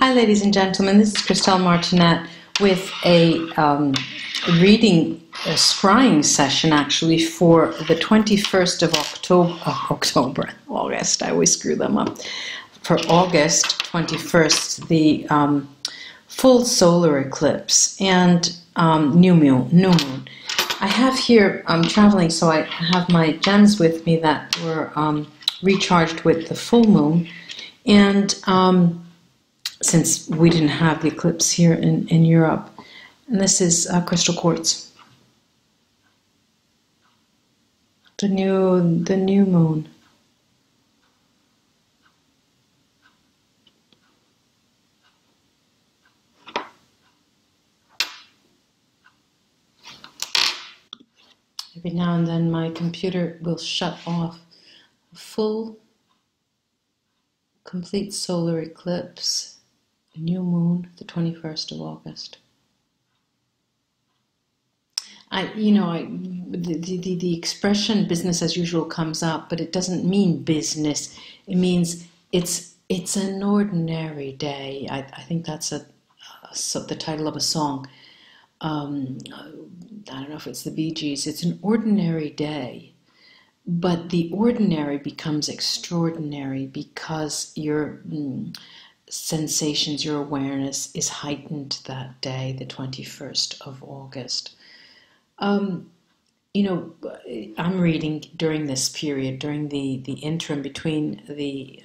Hi, ladies and gentlemen. This is Christelle Martinette with a reading, a scrying session, actually, for the 21st of August. I always screw them up. For August 21st, the full solar eclipse and new moon. I have here, I'm traveling, so I have my gems with me that were recharged with the full moon. And since we didn't have the eclipse here in Europe, and this is crystal quartz. The new moon. Every now and then my computer will shut off. Full, complete solar eclipse, new moon, the 21st of August. The expression business as usual comes up, but it doesn't mean business. It means it's an ordinary day. I think that's the title of a song. I don't know if it's the Bee Gees. It's an ordinary day, but the ordinary becomes extraordinary because your sensations, your awareness is heightened that day, the 21st of August. I'm reading during this period, during the interim between the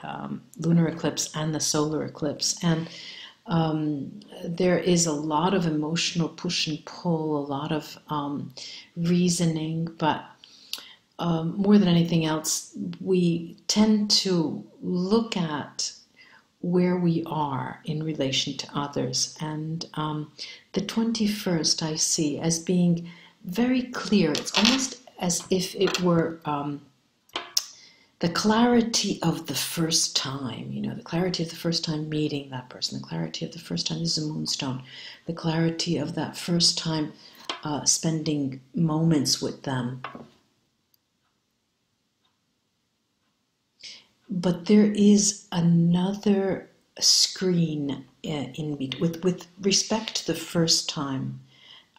lunar eclipse and the solar eclipse, and there is a lot of emotional push and pull, a lot of reasoning, but more than anything else, we tend to look at where we are in relation to others. And the 21st I see as being very clear. It's almost as if it were the clarity of the first time, the clarity of the first time meeting that person, the clarity of the first time, this is a moonstone, the clarity of that first time spending moments with them. But there is another screen with respect to the first time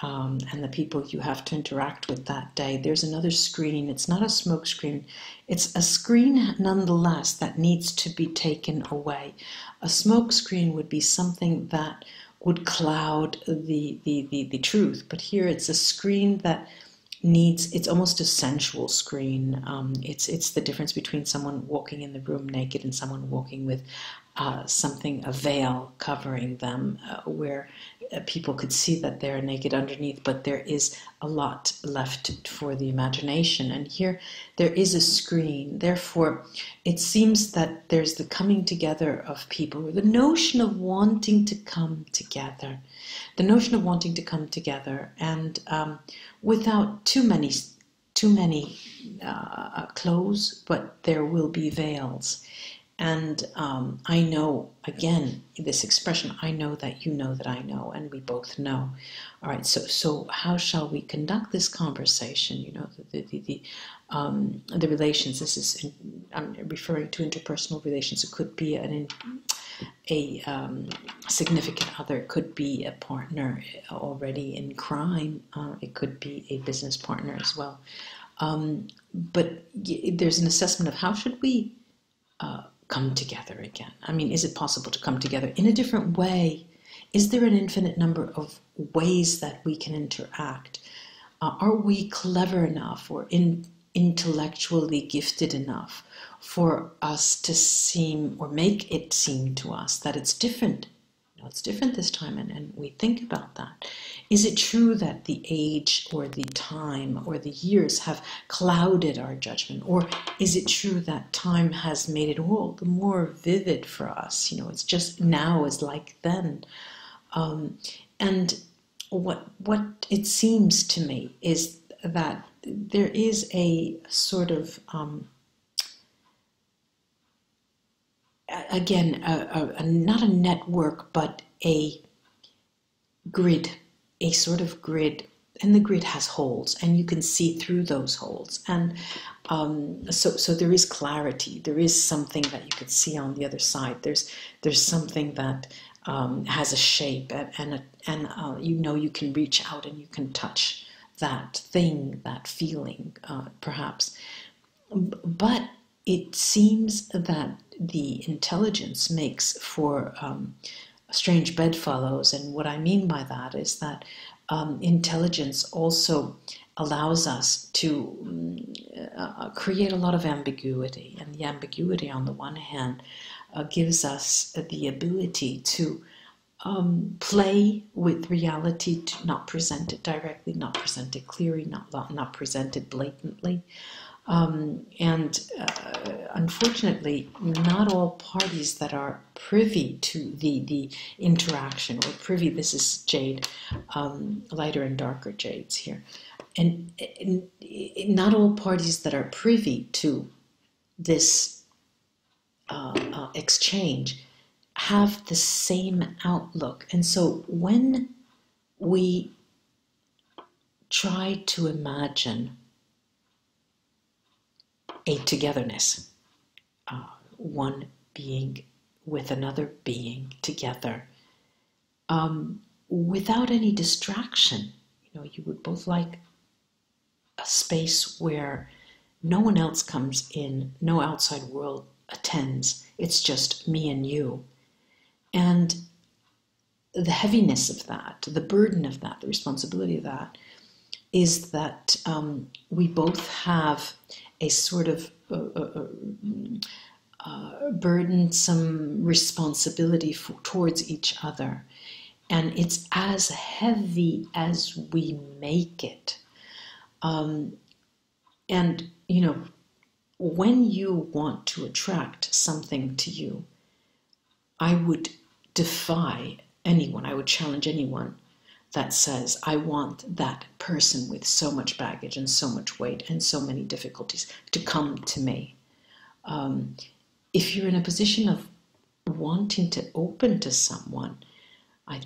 and the people you have to interact with that day. There's another screen. It's not a smoke screen. It's a screen nonetheless that needs to be taken away. A smoke screen would be something that would cloud the truth. But here it's a screen that it's almost a sensual screen. It's the difference between someone walking in the room naked and someone walking with a veil covering them, where people could see that they're naked underneath, but there is a lot left for the imagination. And here there is a screen. Therefore, it seems that there's the coming together of people, or the notion of wanting to come together. The notion of wanting to come together, and without too many clothes, but there will be veils. And I know, again, this expression, I know that you know that I know, and we both know. All right, so how shall we conduct this conversation? The relations. This is I'm referring to interpersonal relations. It could be a significant other. It could be a partner already in crime. It could be a business partner as well. But there's an assessment of how should we come together again. I mean, is it possible to come together in a different way? Is there an infinite number of ways that we can interact? Are we clever enough or intellectually gifted enough for us to seem, or make it seem to us, that it's different? It's different this time, and we think about that. Is it true that the age or the time or the years have clouded our judgment? Or is it true that time has made it all the more vivid for us? It's just now is like then. And what it seems to me is that there is a sort of again, not a network, but a grid, a sort of grid, and the grid has holes, and you can see through those holes. And so there is clarity. There is something that you could see on the other side. There's something that has a shape, and you know you can reach out and you can touch that thing, that feeling, perhaps. But it seems that the intelligence makes for strange bedfellows, and what I mean by that is that intelligence also allows us to create a lot of ambiguity, and the ambiguity on the one hand gives us the ability to play with reality, to not present it directly, not present it clearly, not present it blatantly. Unfortunately, not all parties that are privy to the interaction, or privy, this is jade, lighter and darker jades here, and not all parties that are privy to this exchange have the same outlook. And so when we try to imagine a togetherness, one being with another being together, without any distraction, you know, you would both like a space where no one else comes in, no outside world attends, it's just me and you. And the heaviness of that, the burden of that, the responsibility of that, is that we both have a sort of burdensome responsibility towards each other. And it's as heavy as we make it. And, you know, when you want to attract something to you, I would defy anyone, I would challenge anyone that says, I want that person with so much baggage and so much weight and so many difficulties to come to me. If you're in a position of wanting to open to someone,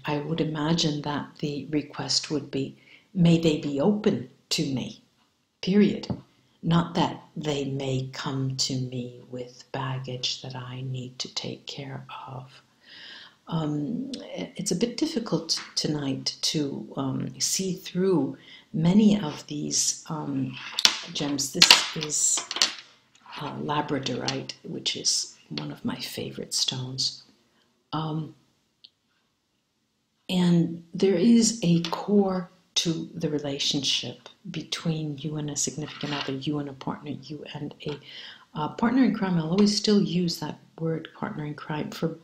I would imagine that the request would be, may they be open to me, period. Not that they may come to me with baggage that I need to take care of. It's a bit difficult tonight to see through many of these gems. This is labradorite, which is one of my favorite stones. And there is a core to the relationship between you and a significant other, you and a partner, you and a partner in crime. I'll always still use that word, partner in crime, for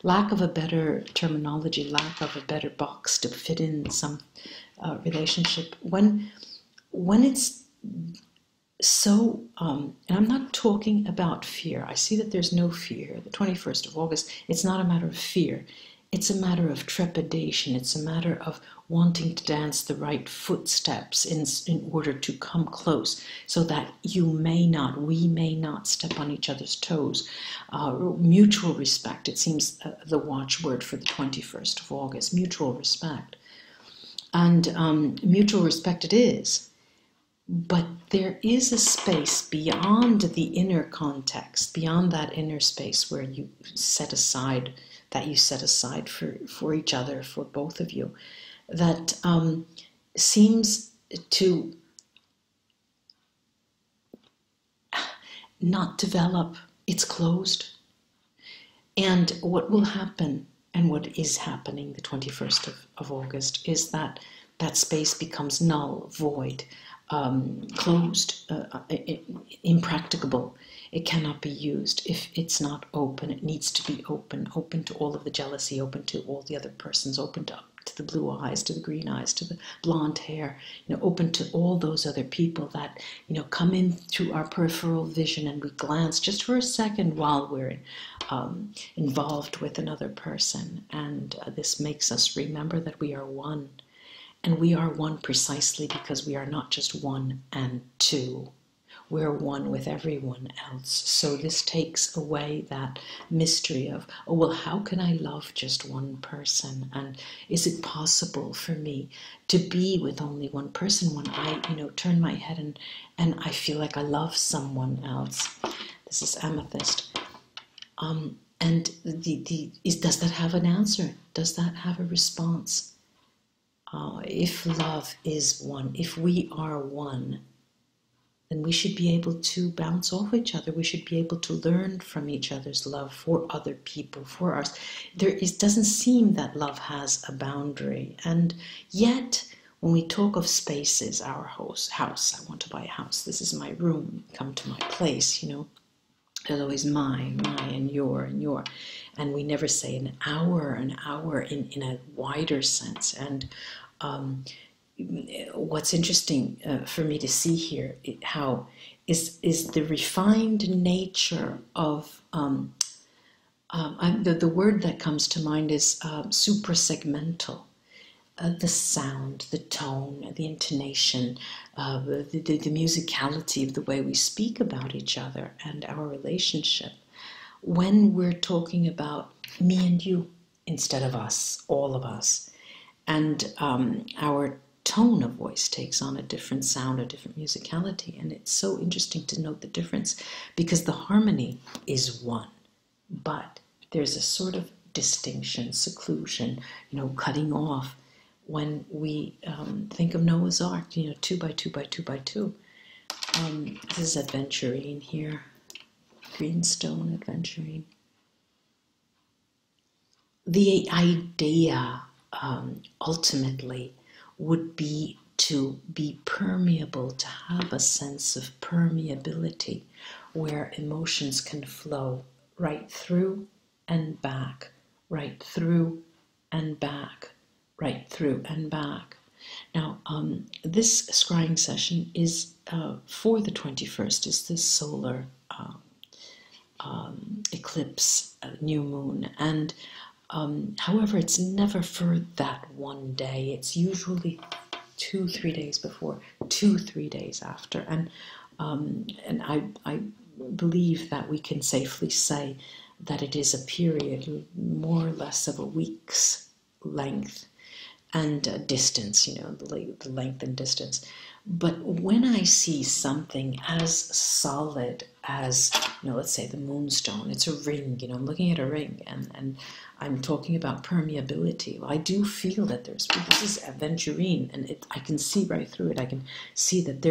lack of a better terminology, lack of a better box to fit in some relationship. When it's so, and I'm not talking about fear. I see that there's no fear. The 21st of August, it's not a matter of fear. It's a matter of trepidation. It's a matter of wanting to dance the right footsteps in order to come close so that we may not step on each other's toes. Mutual respect, it seems the watchword for the 21st of August, mutual respect. And mutual respect it is. But there is a space beyond the inner context, beyond that inner space where you set aside for each other, for both of you, that seems to not develop. It's closed. And what will happen, and what is happening the 21st of August, is that that space becomes null, void, closed, impracticable. It cannot be used if it's not open. It needs to be open to all of the jealousy, open to all the other persons, open to the blue eyes, to the green eyes, to the blonde hair, open to all those other people that, come in through our peripheral vision, and we glance just for a second while we're involved with another person. And this makes us remember that we are one. And we are one precisely because we are not just one and two. We're one with everyone else. So this takes away that mystery of, oh, well, how can I love just one person? And is it possible for me to be with only one person when I, turn my head and I feel like I love someone else? This is amethyst. And does that have an answer? Does that have a response? If love is one, if we are one, then we should be able to bounce off each other. We should be able to learn from each other's love for other people, for us. Doesn't seem that love has a boundary. And yet, when we talk of spaces, our house, I want to buy a house, this is my room, come to my place, you know. There's always my, and your, and we never say an hour in a wider sense. And what's interesting for me to see here, how is the refined nature of the word that comes to mind is suprasegmental. The sound, the tone, the intonation, the musicality of the way we speak about each other and our relationship. When we're talking about me and you instead of us, all of us, and our tone of voice takes on a different sound, a different musicality, and it's so interesting to note the difference because the harmony is one, but there's a sort of distinction, seclusion, you know, cutting off. When we think of Noah's Ark, you know, 2 by 2 by 2 by 2. This is aventurine here, greenstone aventurine. The idea ultimately would be to be permeable, to have a sense of permeability where emotions can flow right through and back, right through and back, right through and back. Now, this scrying session is for the 21st, is this solar eclipse, new moon, and however, it's never for that one day. It's usually 2-3 days before, 2-3 days after, and I believe that we can safely say that it is a period more or less of a week's length and distance, you know, the length and distance. But when I see something as solid as, you know, let's say the moonstone, it's a ring, you know, I'm looking at a ring and I'm talking about permeability. Well, I do feel that this is aventurine, and I can see right through it. I can see that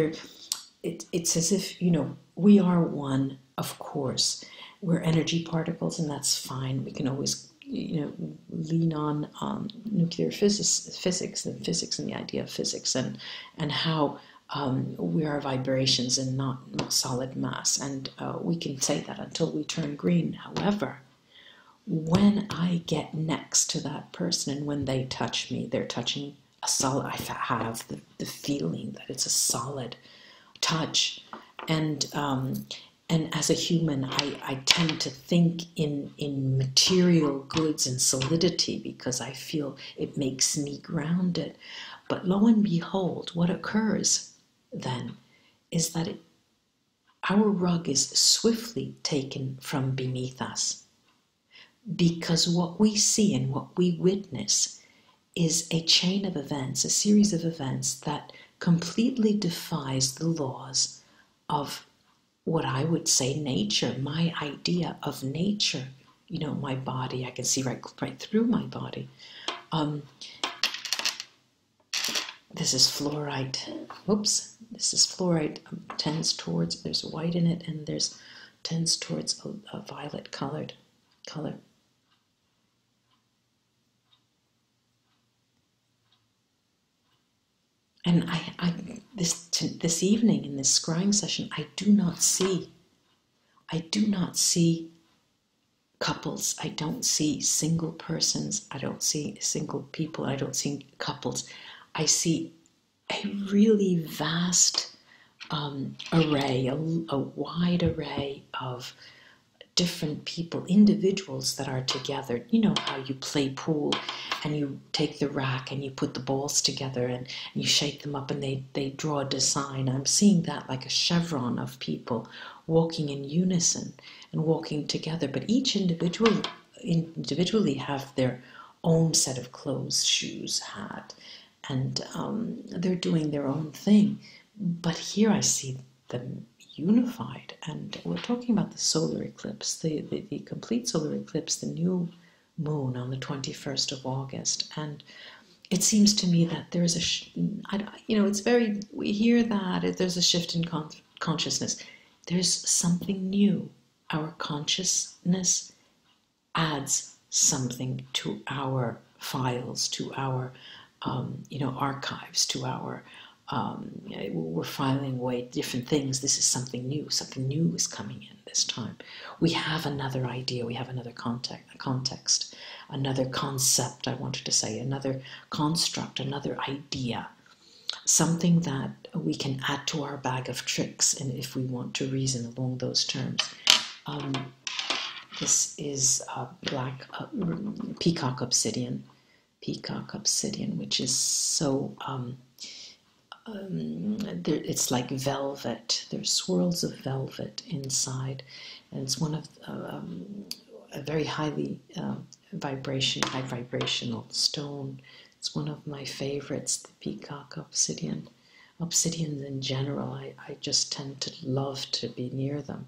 it's as if, you know, we are one, of course. We're energy particles, and that's fine. We can always, you know, lean on nuclear physics and the idea of physics and how we are vibrations and not solid mass. And we can say that until we turn green. However, when I get next to that person and when they touch me, they're touching a solid, I have the feeling that it's a solid touch. And as a human, I tend to think in material goods and solidity because I feel it makes me grounded. But lo and behold, what occurs then is that our rug is swiftly taken from beneath us. Because what we see and what we witness is a chain of events, a series of events that completely defies the laws of what I would say nature, my idea of nature. You know, my body, I can see right through my body. This is fluorite. Oops, this is fluorite. Tends towards, there's white in it, and tends towards a violet colored color. And this evening in this scrying session, I do not see couples. I don't see single persons. I don't see single people. I don't see couples. I see a really vast array, a wide array of different people, individuals that are together. You know how you play pool and you take the rack and you put the balls together and you shake them up and they draw a design. I'm seeing that like a chevron of people walking in unison and walking together, but each individually have their own set of clothes, shoes, hat, and they're doing their own thing. But here I see them unified. And we're talking about the solar eclipse, the complete solar eclipse, the new moon on the 21st of August. And it seems to me that there's it's very, we hear that there's a shift in consciousness. There's something new. Our consciousness adds something to our files, to our, archives, to our, we're filing away different things. This is something new. Something new is coming in this time. We have another idea. We have another context, another concept, I wanted to say, another construct, another idea, something that we can add to our bag of tricks, and if we want to reason along those terms. This is black peacock obsidian, which is so, it's like velvet. There's swirls of velvet inside, and it's one of a very high vibrational stone. It's one of my favorites, the peacock obsidian. Obsidians in general, I just tend to love to be near them.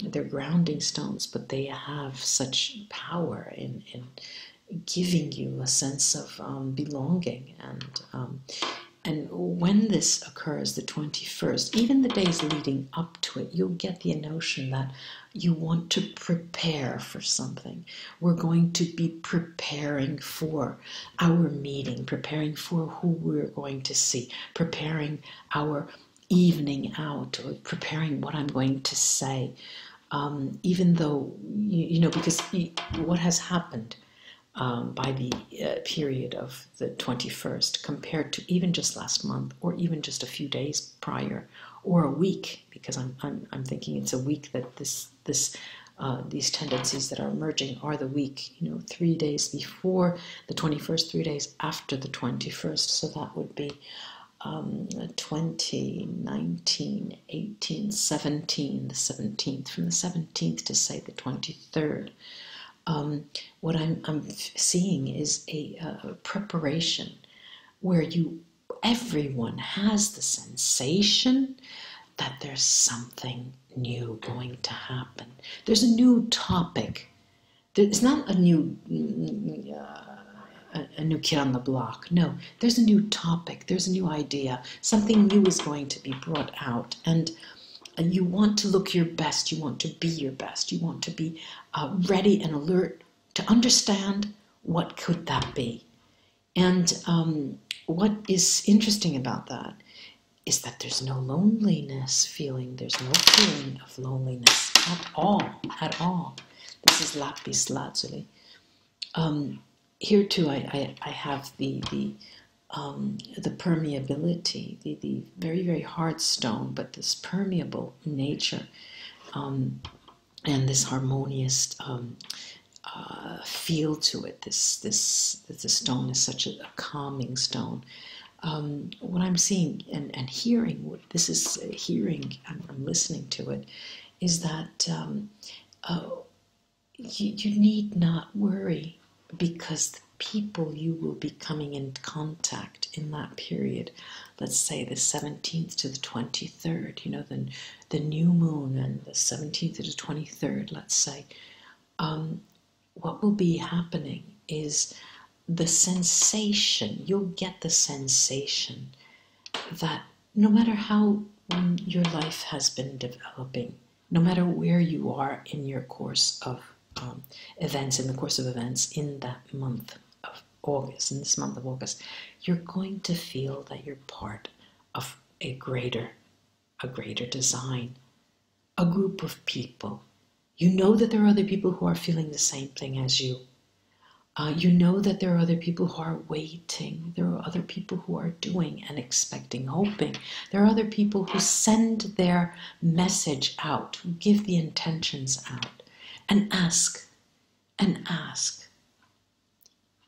They're grounding stones, but they have such power in giving you a sense of belonging. And when this occurs, the 21st, even the days leading up to it, you'll get the notion that you want to prepare for something. We're going to be preparing for our meeting, preparing for who we're going to see, preparing our evening out, or preparing what I'm going to say. Even though, because what has happened by the period of the 21st compared to even just last month, or even just a few days prior, or a week, because I'm thinking it's a week that these tendencies that are emerging are the week, 3 days before the 21st, 3 days after the 21st. So that would be 20, 19, 18, 17, the 17th, from the 17th to say the 23rd. What I'm seeing is a preparation where everyone has the sensation that there's something new going to happen. There's a new topic. It's not a new kid on the block. No, there's a new topic. There's a new idea. Something new is going to be brought out, and you want to look your best. You want to be your best. You want to be ready and alert to understand what could that be. And what is interesting about that is that there's no loneliness feeling. There's no feeling of loneliness at all. At all. This is lapis lazuli. Here too, I have the permeability, the very, very hard stone, but this permeable nature, and this harmonious feel to it. The stone is such a calming stone. What I'm seeing and hearing, this is hearing, I'm listening to it, is that you need not worry, because the people you will be coming in contact in that period, let's say the 17th to the 23rd, the new moon, and the 17th to the 23rd, let's say, what will be happening is the sensation, you'll get the sensation that no matter how your life has been developing, no matter where you are in your course of events, in the course of events in that month of August, in this month of August, you're going to feel that you're part of a greater design, a group of people. You know that there are other people who are feeling the same thing as you. You know that there are other people who are waiting. There are other people who are doing and expecting, hoping. There are other people who send their message out, who give the intentions out, and ask,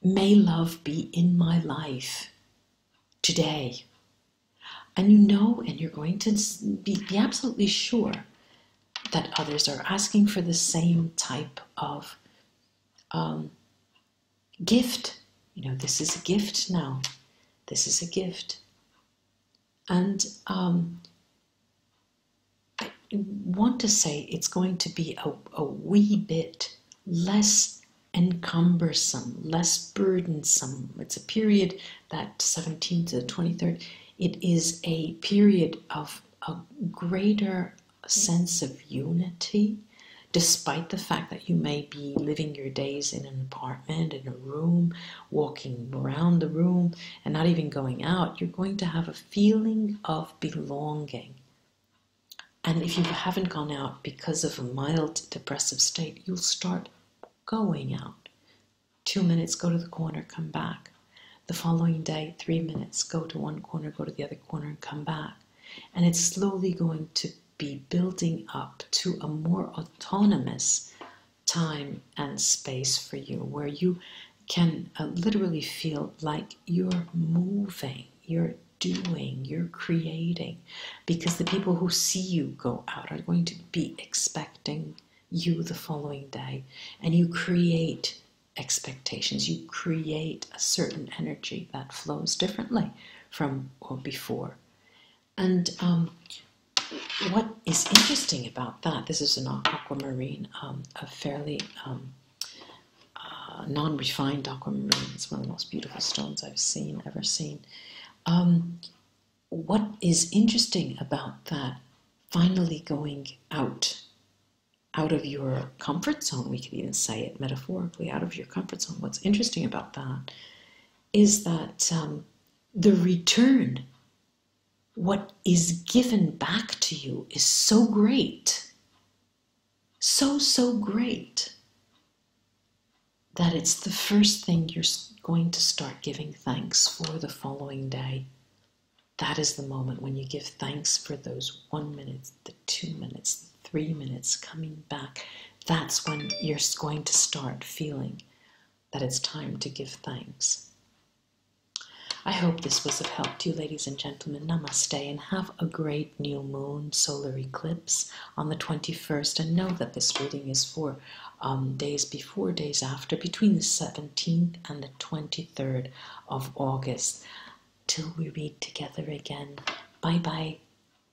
may love be in my life today. And and you're going to be absolutely sure that others are asking for the same type of gift. This is a gift now. This is a gift. And want to say it's going to be a wee bit less encumbersome, less burdensome. It's a period, that 17th to the 23rd, it is a period of a greater sense of unity, despite the fact that you may be living your days in an apartment, in a room, walking around the room, and not even going out. You're going to have a feeling of belonging. And if you haven't gone out because of a mild depressive state, you'll start going out. 2 minutes, go to the corner, come back. The following day, 3 minutes, go to one corner, go to the other corner, and come back. And it's slowly going to be building up to a more autonomous time and space for you, where you can literally feel like you're moving, you're doing, you're creating, because the people who see you go out are going to be expecting you the following day, and you create expectations, you create a certain energy that flows differently from or before. And what is interesting about that, this is an aquamarine, a fairly non-refined aquamarine. It's one of the most beautiful stones I've ever seen. What is interesting about that, finally going out of your comfort zone, we could even say it metaphorically, out of your comfort zone. What's interesting about that is that the return, what is given back to you, is so great, so great, that it's the first thing you're going to start giving thanks for the following day. That is the moment when you give thanks for those 1 minute, the 2 minutes, the 3 minutes coming back. That's when you're going to start feeling that it's time to give thanks. I hope this was of help to you, ladies and gentlemen. Namaste, and have a great new moon solar eclipse on the 21st. And know that this reading is for days before, days after, between the 17th and the 23rd of August. Till we read together again. Bye-bye.